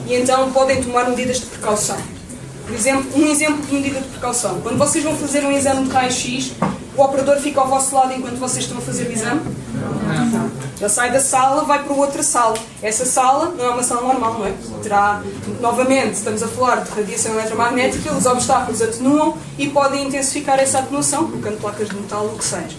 e então podem tomar medidas de precaução. Por exemplo, um exemplo de medida de precaução. Quando vocês vão fazer um exame de raio-x, o operador fica ao vosso lado enquanto vocês estão a fazer o exame? Não. Ele sai da sala, vai para outra sala. Essa sala não é uma sala normal, não é? Terá, novamente, estamos a falar de radiação eletromagnética, os obstáculos atenuam e podem intensificar essa atenuação, colocando placas de metal ou o que seja.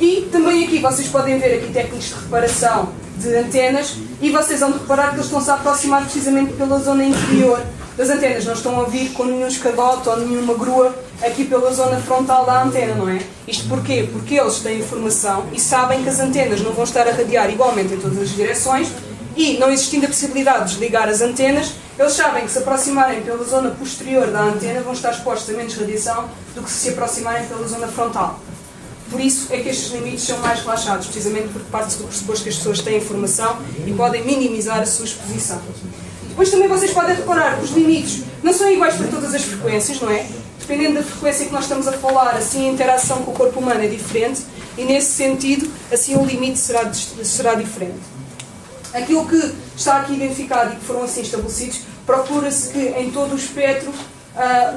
E também aqui vocês podem ver aqui técnicos de reparação de antenas e vocês vão reparar que eles estão-se a aproximar precisamente pela zona interior das antenas. Não estão a vir com nenhum escadote ou nenhuma grua aqui pela zona frontal da antena, não é? Isto porquê? Porque eles têm informação e sabem que as antenas não vão estar a radiar igualmente em todas as direções e, não existindo a possibilidade de desligar as antenas, eles sabem que se aproximarem pela zona posterior da antena vão estar expostos a menos radiação do que se aproximarem pela zona frontal. Por isso é que estes limites são mais relaxados, precisamente porque parte do pressuposto que as pessoas têm informação e podem minimizar a sua exposição. Depois também vocês podem reparar que os limites não são iguais para todas as frequências, não é? Dependendo da frequência que nós estamos a falar, assim a interação com o corpo humano é diferente e nesse sentido, assim o limite será diferente. Aquilo que está aqui identificado e que foram assim estabelecidos, procura-se que em todo o espectro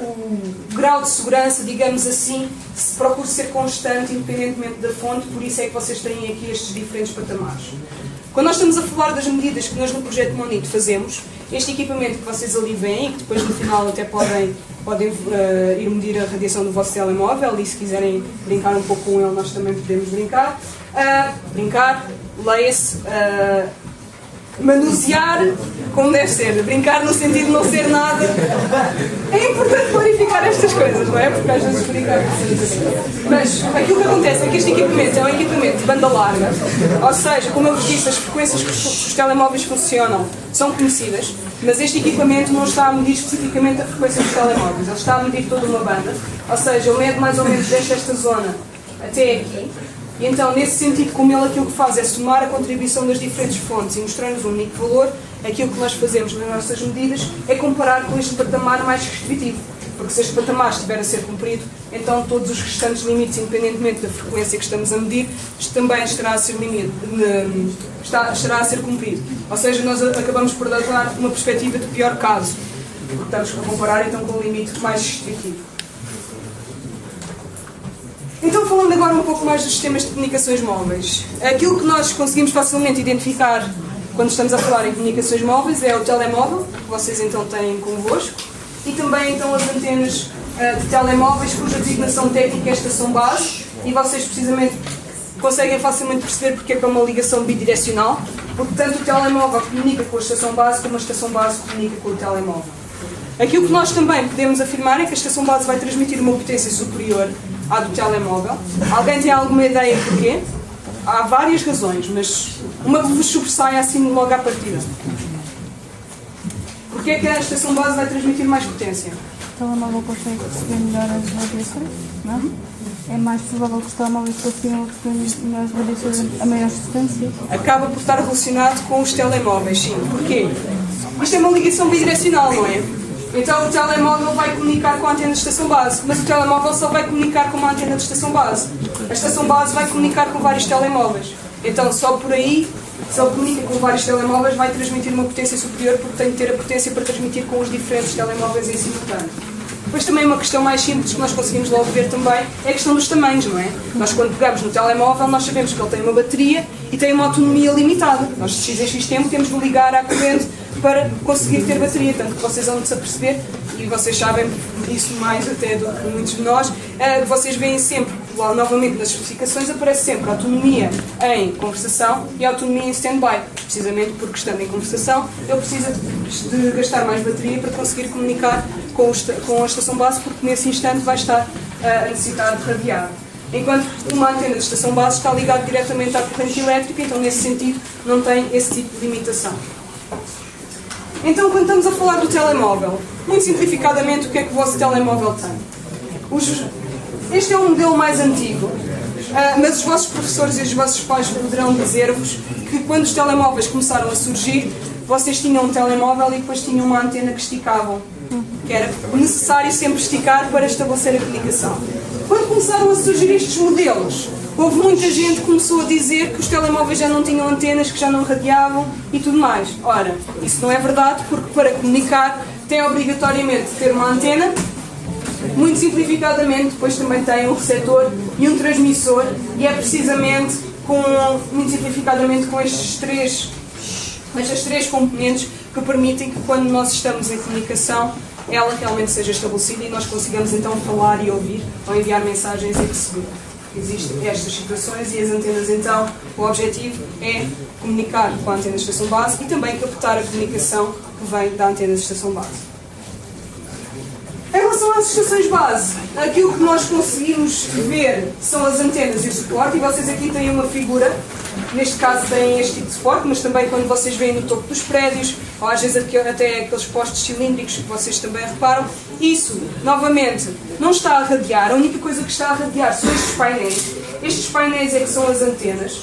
o grau de segurança, digamos assim, se procura ser constante independentemente da fonte, por isso é que vocês têm aqui estes diferentes patamares. Quando nós estamos a falar das medidas que nós no projeto Monito fazemos, este equipamento que vocês ali veem, e que depois no final até podem ir medir a radiação do vosso telemóvel, e se quiserem brincar um pouco com ele, nós também podemos brincar. Leia-se, manusear como deve ser, brincar no sentido de não ser nada. É importante clarificar estas coisas, não é? Porque às vezes brincar. Mas aquilo que acontece é que este equipamento é um equipamento de banda larga, ou seja, como eu vos disse, as frequências que os telemóveis funcionam são conhecidas, mas este equipamento não está a medir especificamente a frequência dos telemóveis, ele está a medir toda uma banda, ou seja, ele mede mais ou menos desde esta zona até aqui. E então, nesse sentido, como ele aquilo que faz é somar a contribuição das diferentes fontes e mostrar-nos um único valor, aquilo que nós fazemos nas nossas medidas é comparar com este patamar mais restritivo. Porque se este patamar estiver a ser cumprido, então todos os restantes limites, independentemente da frequência que estamos a medir, também estará a ser cumprido. Ou seja, nós acabamos por dar uma perspectiva de pior caso, porque estamos a comparar então com um limite mais restritivo. Então, falando agora um pouco mais dos sistemas de comunicações móveis. Aquilo que nós conseguimos facilmente identificar quando estamos a falar em comunicações móveis é o telemóvel, que vocês então têm convosco, e também então as antenas de telemóveis, cuja designação técnica é estação base, e vocês precisamente conseguem facilmente perceber porque é que é uma ligação bidirecional, porque tanto o telemóvel comunica com a estação base, como a estação base comunica com o telemóvel. Aquilo que nós também podemos afirmar é que a estação base vai transmitir uma potência superior à do telemóvel. Alguém tem alguma ideia porquê? Há várias razões, mas uma que vos sobressai assim logo à partida. Porquê é que a estação base vai transmitir mais potência? O telemóvel consegue receber melhor as radiações, não? É mais provável que os telemóveis consigam receber melhor as radiações a maior distância? Acaba por estar relacionado com os telemóveis, sim. Porquê? Isto é uma ligação bidirecional, não é? Então o telemóvel vai comunicar com a antena de estação base, mas o telemóvel só vai comunicar com uma antena de estação base. A estação base vai comunicar com vários telemóveis. Então só por aí, se ele comunica com vários telemóveis, vai transmitir uma potência superior porque tem que ter a potência para transmitir com os diferentes telemóveis em simultâneo. Depois também uma questão mais simples que nós conseguimos logo ver também é a questão dos tamanhos, não é? Nós quando pegamos no telemóvel nós sabemos que ele tem uma bateria e tem uma autonomia limitada. Nós de x em x tempo temos de ligar à corrente para conseguir ter bateria, tanto que vocês vão se aperceber, e vocês sabem isso mais até do que muitos de nós, vocês veem sempre, lá novamente nas especificações, aparece sempre a autonomia em conversação e a autonomia em stand-by, precisamente porque estando em conversação ele precisa de gastar mais bateria para conseguir comunicar com a estação base, porque nesse instante vai estar a necessitar de radiar. Enquanto uma antena de estação base está ligada diretamente à corrente elétrica, então nesse sentido não tem esse tipo de limitação. Então, quando estamos a falar do telemóvel, muito simplificadamente, o que é que o vosso telemóvel tem? Este é um modelo mais antigo, mas os vossos professores e os vossos pais poderão dizer-vos que quando os telemóveis começaram a surgir, vocês tinham um telemóvel e depois tinham uma antena que esticavam, que era necessário sempre esticar para estabelecer a comunicação. Quando começaram a surgir estes modelos, houve muita gente que começou a dizer que os telemóveis já não tinham antenas, que já não radiavam e tudo mais. Ora, isso não é verdade, porque para comunicar tem obrigatoriamente de ter uma antena. Muito simplificadamente, depois também tem um receptor e um transmissor, e é precisamente muito simplificadamente com estas três componentes que permitem que, quando nós estamos em comunicação, ela realmente seja estabelecida e nós consigamos então falar e ouvir ou enviar mensagens e receber. Existem estas situações e as antenas, então, o objetivo é comunicar com a antena de estação base e também captar a comunicação que vem da antena de estação base. Em relação às estações base, aquilo que nós conseguimos ver são as antenas e o suporte, e vocês aqui têm uma figura, neste caso têm este tipo de suporte, mas também quando vocês veem no topo dos prédios, ou às vezes até aqueles postes cilíndricos que vocês também reparam, isso, novamente, não está a radiar, a única coisa que está a radiar são estes painéis. Estes painéis é que são as antenas.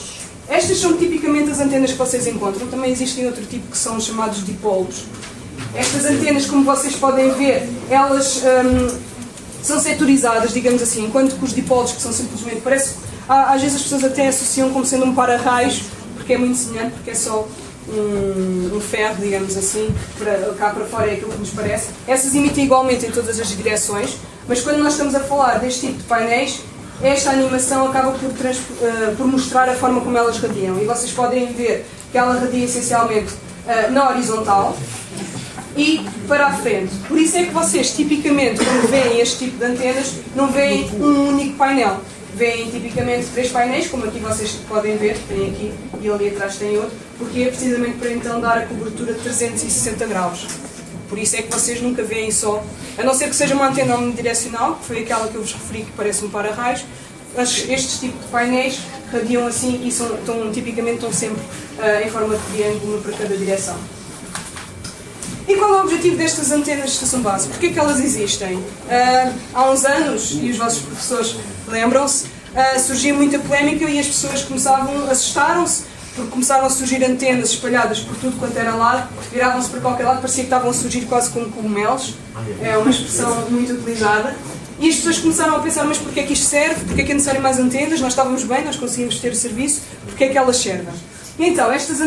Estas são tipicamente as antenas que vocês encontram, também existem outro tipo que são chamados dipolos. Estas antenas, como vocês podem ver, elas são setorizadas, digamos assim, enquanto que os dipolos, que são simplesmente, às vezes as pessoas até associam como sendo um para-raios, porque é muito semelhante, porque é só um ferro, digamos assim, cá para fora é aquilo que nos parece. Essas emitem igualmente em todas as direções, mas quando nós estamos a falar deste tipo de painéis, esta animação acaba por mostrar a forma como elas radiam. E vocês podem ver que ela radia essencialmente na horizontal e para a frente. Por isso é que vocês, tipicamente, quando veem este tipo de antenas, não veem um único painel. Veem tipicamente 3 painéis, como aqui vocês podem ver, tem aqui e ali atrás tem outro, porque é precisamente para então dar a cobertura de 360 graus. Por isso é que vocês nunca veem só, a não ser que seja uma antena omnidirecional, que foi aquela que eu vos referi que parece um para-raios, estes tipos de painéis radiam assim e tipicamente estão sempre em forma de triângulo, uma para cada direção. E qual é o objetivo destas antenas de estação base? Porquê que elas existem? Há uns anos, e os vossos professores lembram-se, surgiu muita polémica e as pessoas assustaram-se, porque começaram a surgir antenas espalhadas por tudo quanto era lado, viravam-se para qualquer lado, parecia que estavam a surgir quase como cogumelos, é uma expressão muito utilizada. E as pessoas começaram a pensar, mas porquê é que isto serve? Porquê é que é necessário mais antenas? Nós estávamos bem, nós conseguimos ter o serviço, porquê é que elas servem? E então, estas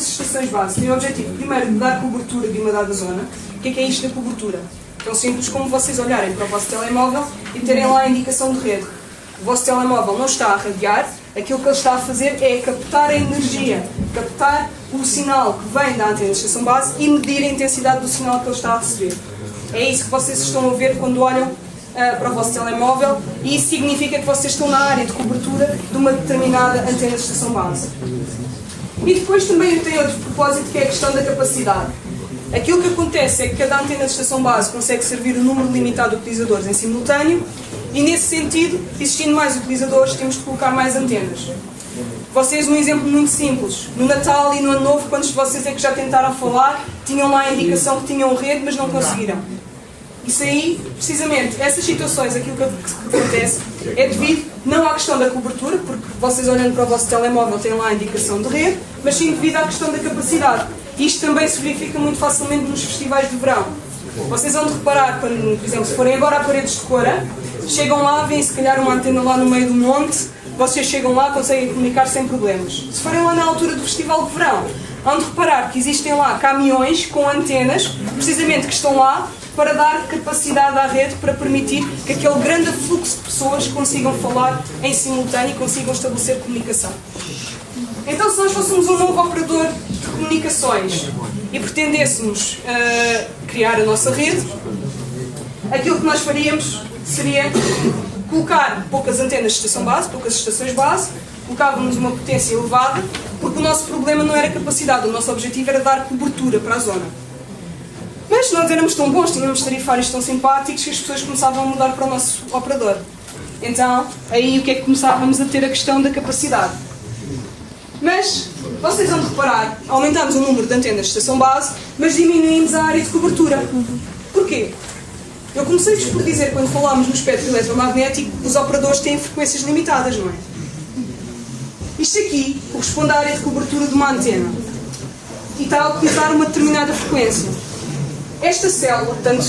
estações base têm o objetivo, primeiro, de dar cobertura de uma dada zona. O que é isto da cobertura? Tão simples como vocês olharem para o vosso telemóvel e terem lá a indicação de rede. O vosso telemóvel não está a radiar, aquilo que ele está a fazer é captar a energia, captar o sinal que vem da antena de estação base e medir a intensidade do sinal que ele está a receber. É isso que vocês estão a ver quando olham para o vosso telemóvel, e isso significa que vocês estão na área de cobertura de uma determinada antena de estação base. E depois também tem outro propósito, que é a questão da capacidade. Aquilo que acontece é que cada antena de estação base consegue servir um número limitado de utilizadores em simultâneo, e nesse sentido, existindo mais utilizadores, temos de colocar mais antenas. Vocês, um exemplo muito simples, no Natal e no Ano Novo, quantos de vocês é que já tentaram falar, tinham lá a indicação que tinham rede, mas não conseguiram? Isso aí, precisamente, essas situações, aquilo que acontece é devido não à questão da cobertura, porque vocês olhando para o vosso telemóvel têm lá a indicação de rede, mas sim devido à questão da capacidade. Isto também se verifica muito facilmente nos festivais de verão. Vocês vão de reparar, quando, por exemplo, se forem agora a Paredes de Coura, chegam lá, veem se calhar uma antena lá no meio do monte, vocês chegam lá, conseguem comunicar sem problemas. Se forem lá na altura do festival de verão, vão de reparar que existem lá caminhões com antenas, precisamente que estão lá para dar capacidade à rede, para permitir que aquele grande fluxo de pessoas consigam falar em simultâneo e consigam estabelecer comunicação. Então, se nós fôssemos um novo operador de comunicações e pretendêssemos criar a nossa rede, aquilo que nós faríamos seria colocar poucas antenas de estação base, poucas estações base, colocávamos uma potência elevada, porque o nosso problema não era capacidade, o nosso objetivo era dar cobertura para a zona. Mas nós éramos tão bons, tínhamos tarifários tão simpáticos que as pessoas começavam a mudar para o nosso operador. Então, aí o que é que começávamos a ter a questão da capacidade. Mas, vocês vão reparar, aumentámos o número de antenas de estação base, mas diminuímos a área de cobertura. Porquê? Eu comecei-vos por dizer, quando falámos no espectro eletromagnético, os operadores têm frequências limitadas, não é? Isto aqui corresponde à área de cobertura de uma antena e está a utilizar uma determinada frequência. Esta célula, portanto,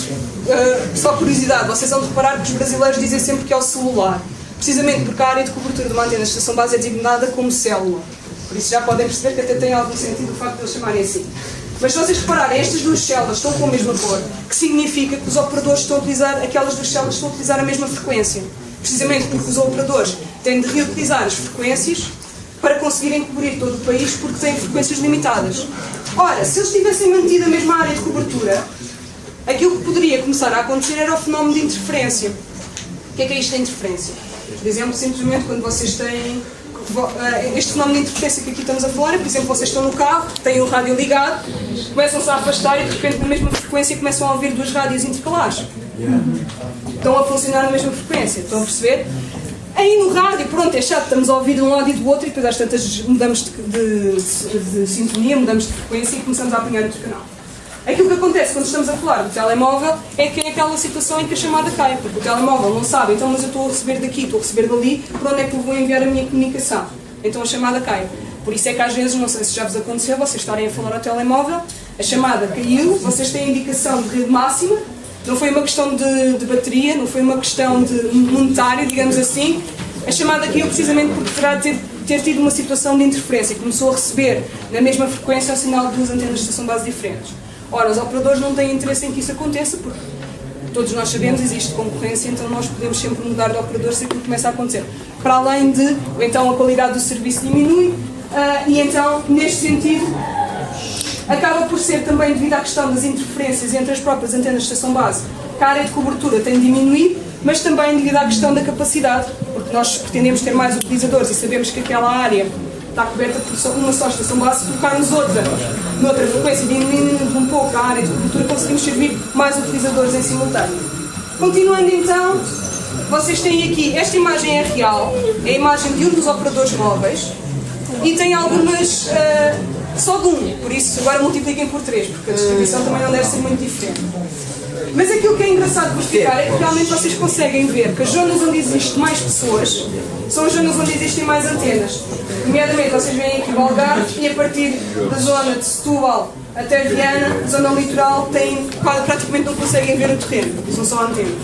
só curiosidade, vocês vão reparar que os brasileiros dizem sempre que é o celular, precisamente porque a área de cobertura de uma antena de estação base é designada como célula. Por isso já podem perceber que até tem algum sentido o facto de eles chamarem assim. Mas se vocês repararem, estas duas células estão com a mesma cor, que significa que os operadores estão a utilizar, aquelas duas células estão a utilizar a mesma frequência. Precisamente porque os operadores têm de reutilizar as frequências para conseguirem cobrir todo o país, porque têm frequências limitadas. Ora, se eles tivessem mantido a mesma área de cobertura, aquilo que poderia começar a acontecer era o fenómeno de interferência. O que é isto da interferência? Por exemplo, simplesmente quando vocês têm este fenómeno de interferência que aqui estamos a falar, por exemplo, vocês estão no carro, têm o rádio ligado, começam-se a afastar e de repente na mesma frequência começam a ouvir duas rádios intercalares. Estão a funcionar na mesma frequência, estão a perceber? Aí no rádio, pronto, é chato, estamos a ouvir de um lado e do outro e depois às tantas mudamos de sintonia, mudamos de frequência e começamos a apanhar outro canal. Aquilo que acontece quando estamos a falar do telemóvel é que é aquela situação em que a chamada cai, porque o telemóvel não sabe, então mas eu estou a receber daqui, estou a receber dali, por onde é que eu vou enviar a minha comunicação? Então a chamada cai. Por isso é que às vezes, não sei se já vos aconteceu, vocês estarem a falar ao telemóvel, a chamada caiu, vocês têm a indicação de rede máxima, não foi uma questão de bateria, não foi uma questão de monetária, digamos assim, a chamada caiu precisamente porque terá de ter tido uma situação de interferência, começou a receber na mesma frequência o sinal de duas antenas de estação base diferentes. Ora, os operadores não têm interesse em que isso aconteça, porque todos nós sabemos, existe concorrência, então nós podemos sempre mudar de operador se aquilo começa a acontecer. Para além de, então a qualidade do serviço diminui, e então, neste sentido, acaba por ser também devido à questão das interferências entre as próprias antenas de estação base, que a área de cobertura tem diminuído, mas também devido à questão da capacidade, porque nós pretendemos ter mais utilizadores e sabemos que aquela área está coberta por uma só estação base, se colocarmos noutra frequência, diminuindo um pouco a área de cobertura, conseguimos servir mais utilizadores em simultâneo. Continuando então, vocês têm aqui, esta imagem é real, é a imagem de um dos operadores móveis e tem algumas, só de um, por isso agora multipliquem por 3, porque a distribuição também não deve ser muito diferente. Mas aquilo que é engraçado de verificar é que realmente vocês conseguem ver que as zonas onde existem mais pessoas são as zonas onde existem mais antenas. Nomeadamente, vocês veem aqui o Algarve e a partir da zona de Setúbal até Viana, zona litoral, praticamente não conseguem ver o terreno, porque são só antenas.